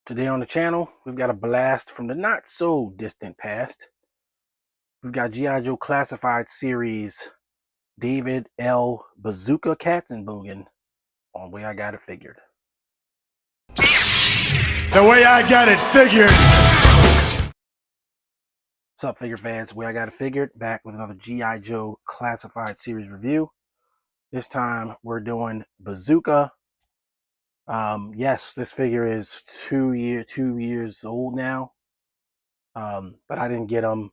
Today on the channel, we've got a blast from the not so distant past. We've got G.I. Joe Classified Series David L. Bazooka Katzenbogen on Way I Got It Figured. The way I got it figured. What's up, figure fans? Way I Got It Figured, back with another G.I. Joe Classified Series review. This time we're doing Bazooka. Yes, this figure is 2 years old now. But I didn't get him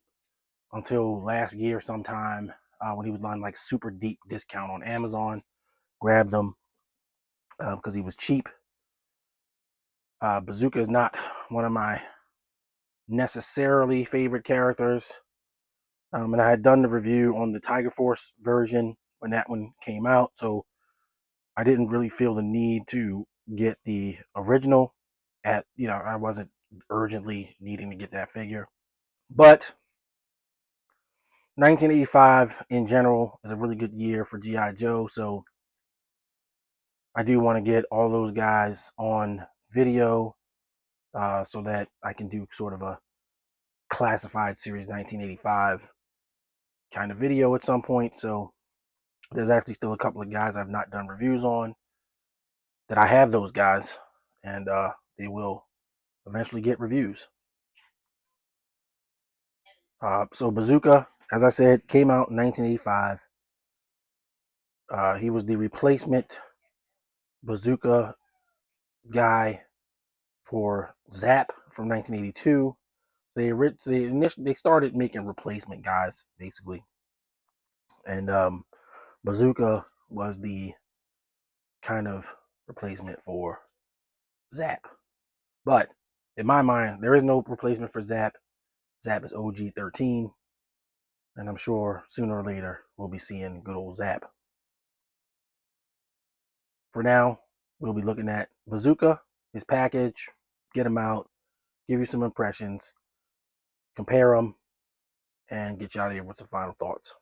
until last year sometime when he was on like super deep discount on Amazon. Grabbed him because he was cheap. Bazooka is not one of my necessarily favorite characters. And I had done the review on the Tiger Force version when that one came out, so I didn't really feel the need to get the original. I wasn't urgently needing to get that figure. But 1985 in general is a really good year for G.I. Joe, so I do want to get all those guys on video so that I can do sort of a classified series 1985 kind of video at some point. So there's actually still a couple of guys I've not done reviews on that I have those guys, and they will eventually get reviews. So Bazooka, as I said, came out in 1985. He was the replacement Bazooka guy for Zap from 1982. They started making replacement guys basically, and Bazooka was the kind of replacement for Zap. But in my mind, there is no replacement for Zap. Zap is OG 13, and I'm sure sooner or later we'll be seeing good old Zap. For now, we'll be looking at Bazooka, his package, get him out, give you some impressions, compare them, and get you out of here with some final thoughts.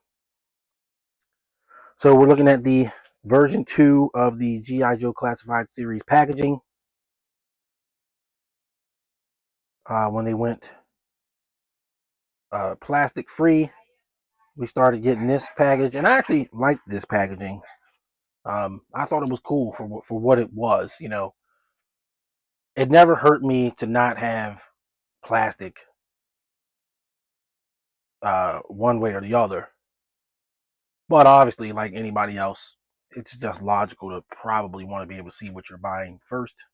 So we're looking at the version 2 of the G.I. Joe Classified Series packaging. When they went plastic free, we started getting this package, and I actually liked this packaging. I thought it was cool for what it was. It never hurt me to not have plastic one way or the other. But obviously, like anybody else, it's just logical to probably want to be able to see what you're buying first.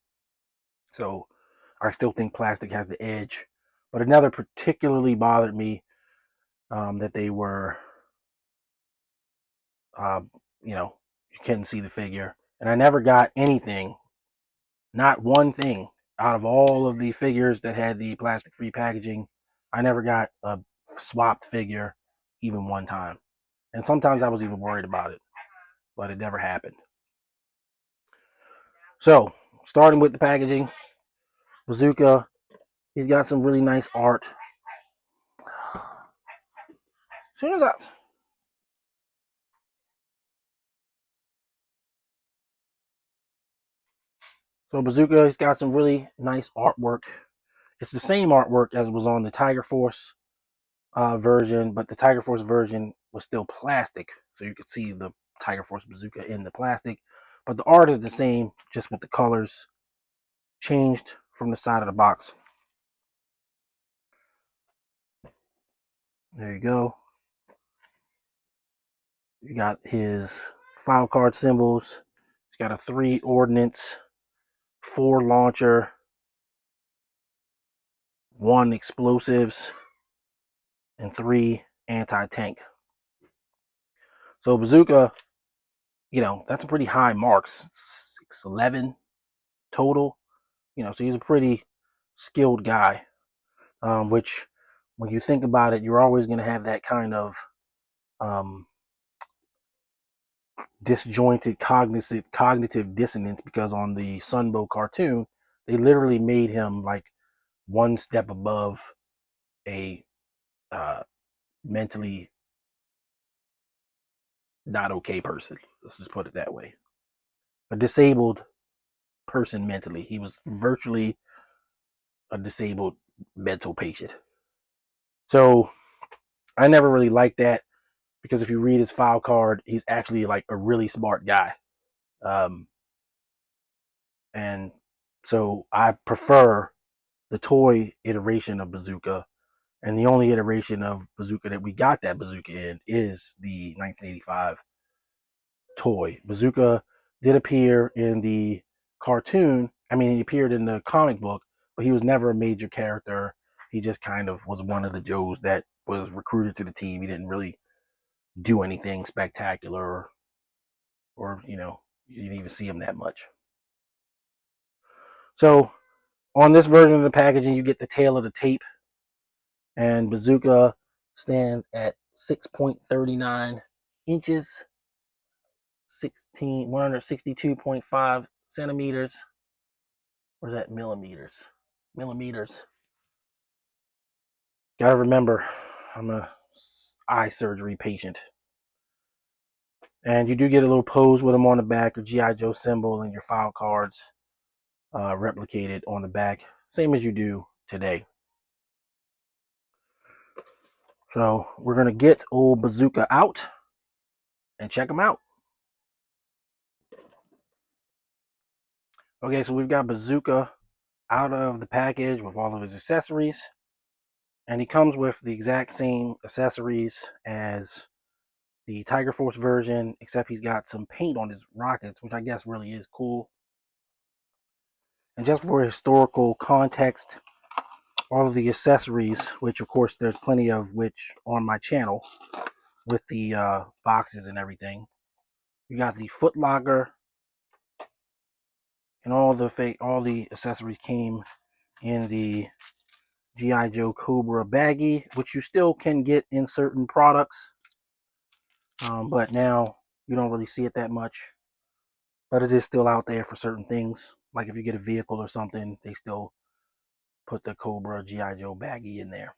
So I still think plastic has the edge. But it never particularly bothered me that they were, uh, you couldn't see the figure. And I never got anything, not one thing, out of all of the figures that had the plastic-free packaging. I never got a swapped figure even one time. And sometimes I was even worried about it, but it never happened. So, starting with the packaging, Bazooka, he's got some really nice art. As soon as I... So Bazooka, he's got some really nice artwork. It's the same artwork as was on the Tiger Force version, but the Tiger Force version was still plastic, so you could see the Tiger Force Bazooka in the plastic. But the art is the same, just with the colors changed from the side of the box. There you go. You got his file card symbols. He's got a 3 Ordnance, 4 launcher, 1 explosives, and 3 anti-tank. So Bazooka, that's a pretty high marks, 6'11" total. So he's a pretty skilled guy, which when you think about it, you're always going to have that kind of disjointed cognitive dissonance, because on the Sunbow cartoon, they literally made him like one step above a mentally not okay person. Let's just put it that way. A disabled person mentally. He was virtually a disabled mental patient. So I never really liked that because if you read his file card, he's actually like a really smart guy. Um, and so I prefer the toy iteration of Bazooka. And the only iteration of Bazooka that we got that Bazooka in is the 1985 toy. Bazooka did appear in the cartoon. I mean, he appeared in the comic book, but he was never a major character. He just kind of was one of the Joes that was recruited to the team. He didn't really do anything spectacular, or you didn't even see him that much. So on this version of the packaging, you get the tail of the tape, and Bazooka stands at 6.39 inches, 162.5 centimeters. Or is that millimeters? Millimeters. Gotta remember, I'm a eye surgery patient. And you do get a little pose with them on the back, a G.I. Joe symbol, and your file cards replicated on the back, same as you do today. So we're gonna get old Bazooka out and check him out. Okay, so we've got Bazooka out of the package with all of his accessories, and he comes with the exact same accessories as the Tiger Force version, except he's got some paint on his rockets, which I guess really is cool. And just for historical context, all of the accessories, which of course there's plenty of which on my channel with the boxes and everything. You got the foot locker, and all the accessories came in the G.I. Joe Cobra baggie, which you still can get in certain products, but now you don't really see it that much. But it is still out there for certain things. Like if you get a vehicle or something, they still put the Cobra G.I. Joe baggie in there.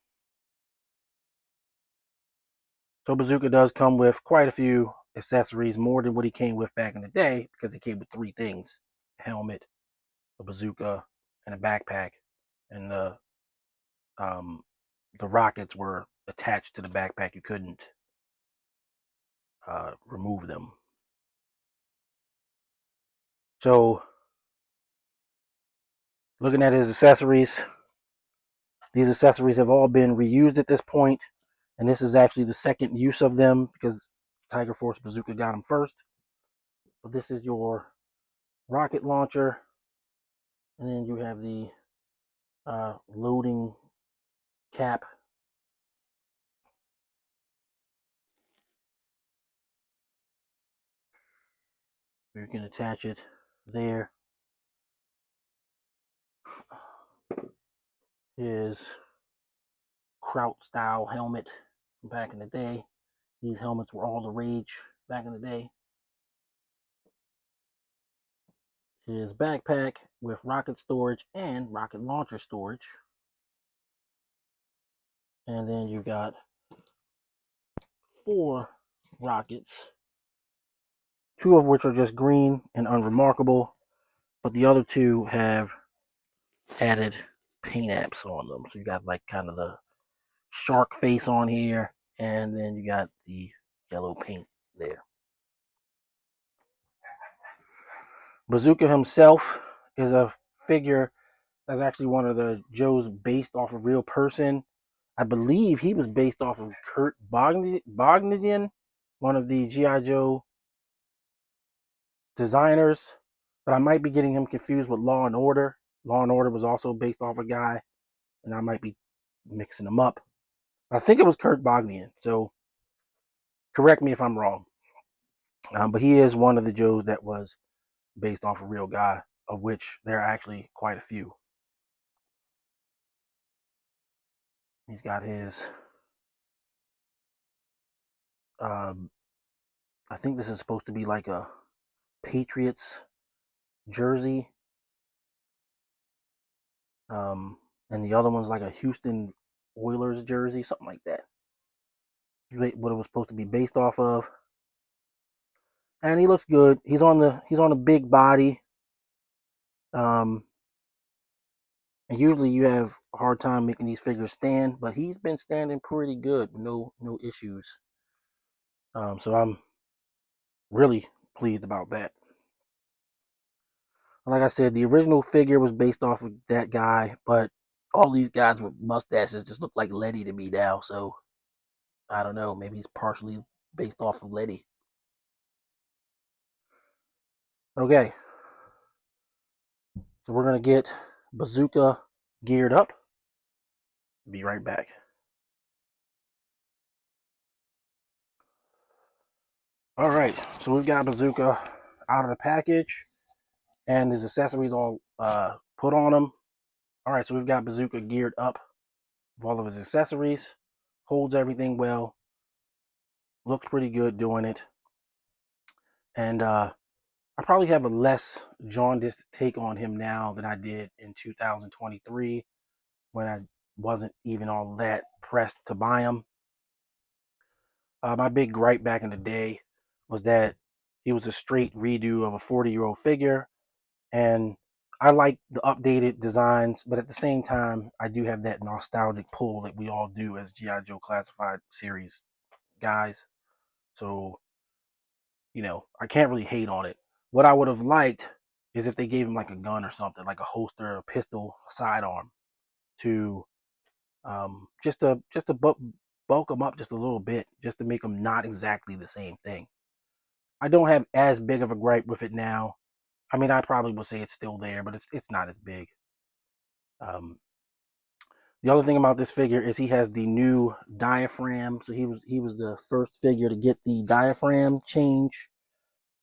So Bazooka does come with quite a few accessories, more than what he came with back in the day, because he came with 3 things: a helmet, a bazooka, and a backpack. And the rockets were attached to the backpack. You couldn't remove them. So looking at his accessories, these accessories have all been reused at this point, and this is actually the second use of them because Tiger Force Bazooka got them first. But this is your rocket launcher, and then you have the loading cap. You can attach it there. His Kraut style helmet from back in the day. These helmets were all the rage back in the day. His backpack with rocket storage and rocket launcher storage. And then you got 4 rockets, 2 of which are just green and unremarkable, but the other 2 have added paint apps on them. So you got like kind of the shark face on here, and then you got the yellow paint there. Bazooka himself is a figure that's actually one of the Joes based off a real person. I believe he was based off of Kurt Bognian, one of the G.I. Joe designers, but I might be getting him confused with Law and Order. Law and Order was also based off a guy, and I might be mixing them up. I think it was Kurt Bognian, so correct me if I'm wrong. But he is one of the Joes that was based off a real guy, of which there are actually quite a few. He's got his, I think this is supposed to be like a Patriots jersey, and the other one's like a Houston Oilers jersey, something like that. What it was supposed to be based off of. And he looks good. He's on a big body, and And usually you have a hard time making these figures stand, but he's been standing pretty good, no issues. So I'm really pleased about that. Like I said, the original figure was based off of that guy, but all these guys with mustaches just look like Letty to me now. So I don't know. Maybe he's partially based off of Letty. Okay, so we're gonna get Bazooka geared up. Be right back. All right, so we've got Bazooka out of the package, and his accessories all put on him. All right, so we've got Bazooka geared up with all of his accessories. Holds everything well. Looks pretty good doing it. And I probably have a less jaundiced take on him now than I did in 2023 when I wasn't even all that pressed to buy him. My big gripe back in the day was that he was a straight redo of a 40-year-old figure, and I like the updated designs, but at the same time, I do have that nostalgic pull that we all do as G.I. Joe Classified series guys. So, I can't really hate on it. What I would have liked is if they gave him like a gun or something, like a holster, a pistol, sidearm, to just to bulk him up just a little bit, just to make him not exactly the same thing. I don't have as big of a gripe with it now. I mean, I probably would say it's still there, but it's not as big. Um, the other thing about this figure is he has the new diaphragm. So he was the first figure to get the diaphragm change,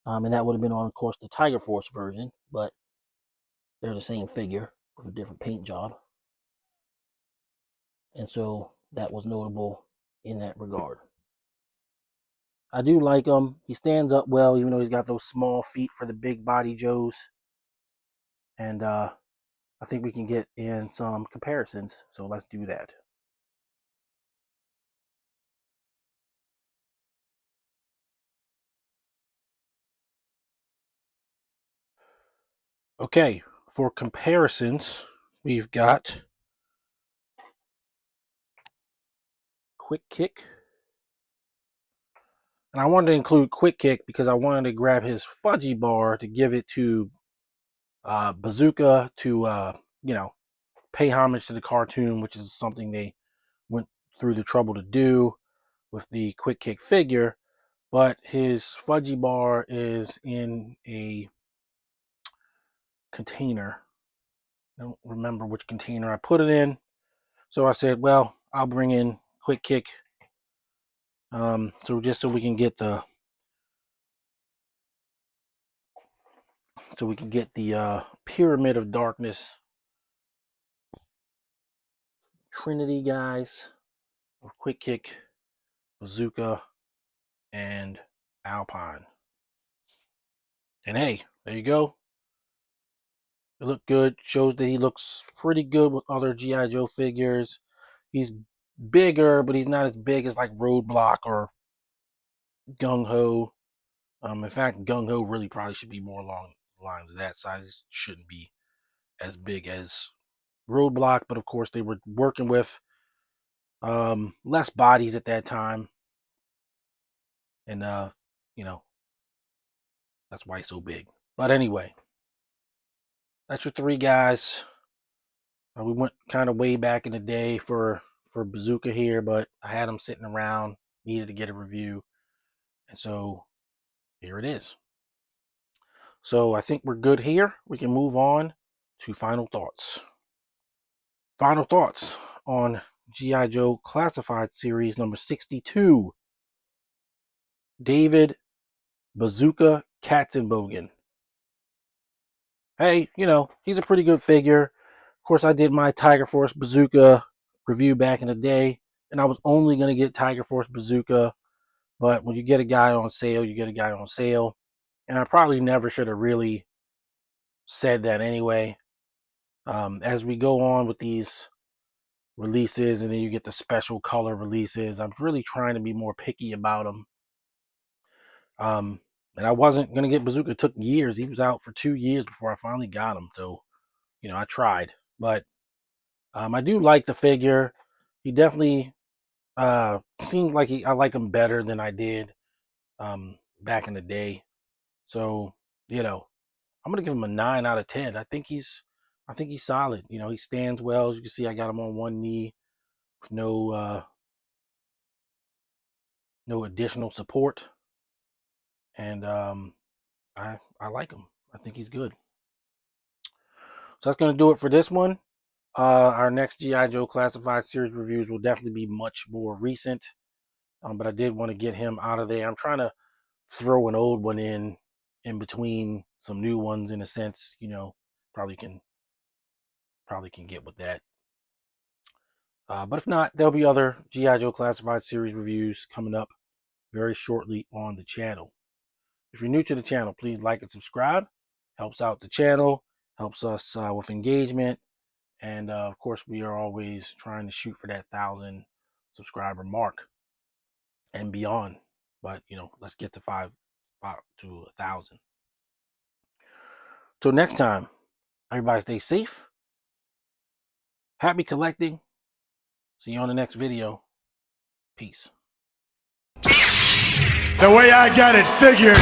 and that would have been on, of course, the Tiger Force version, but they're the same figure with a different paint job, and so that was notable in that regard. I do like him. He stands up well, even though he's got those small feet for the big body Joes. And I think we can get in some comparisons. So let's do that. Okay, for comparisons, we've got Quick Kick. And I wanted to include Quick Kick because I wanted to grab his fudgy bar to give it to Bazooka to, pay homage to the cartoon, which is something they went through the trouble to do with the Quick Kick figure. But his fudgy bar is in a container. I don't remember which container I put it in. So I said, well, I'll bring in Quick Kick. So just so we can get the Pyramid of Darkness Trinity guys of Quick Kick, Bazooka, and Alpine. And hey, there you go. It looked good. Shows that he looks pretty good with other G.I. Joe figures. He's bigger, but he's not as big as like Roadblock or Gung Ho. In fact, Gung Ho really probably should be more along the lines of that size. It shouldn't be as big as Roadblock, but of course they were working with less bodies at that time, and you know that's why he's so big. But anyway, that's your three guys. We went kind of way back in the day for Bazooka here, but I had him sitting around, needed to get a review, and so here it is. So I think we're good here. We can move on to final thoughts. Final thoughts on G.I. Joe Classified Series number 62. David Bazooka Katzenbogen. Hey, he's a pretty good figure. Of course, I did my Tiger Force Bazooka review back in the day, and I was only going to get Tiger Force Bazooka, but when you get a guy on sale, you get a guy on sale. And I probably never should have really said that anyway. As we go on with these releases, and then you get the special color releases, I'm really trying to be more picky about them. And I wasn't going to get Bazooka. It took years. He was out for 2 years before I finally got him. So, I tried. But I do like the figure. He definitely seems like I like him better than I did back in the day. So, I'm gonna give him a 9 out of 10. I think he's solid. He stands well. As you can see, I got him on one knee with no additional support, and I like him. I think he's good. So that's gonna do it for this one. Our next G.I. Joe Classified series reviews will definitely be much more recent, but I did want to get him out of there. I'm trying to throw an old one in between some new ones in a sense. Probably can get with that. But if not, there'll be other G.I. Joe Classified series reviews coming up very shortly on the channel. If you're new to the channel, please like and subscribe. Helps out the channel, helps us with engagement, and of course, we are always trying to shoot for that 1,000 subscriber mark and beyond. But let's get to 1,000. Till next time, everybody stay safe. Happy collecting. See you on the next video. Peace. The way I got it figured.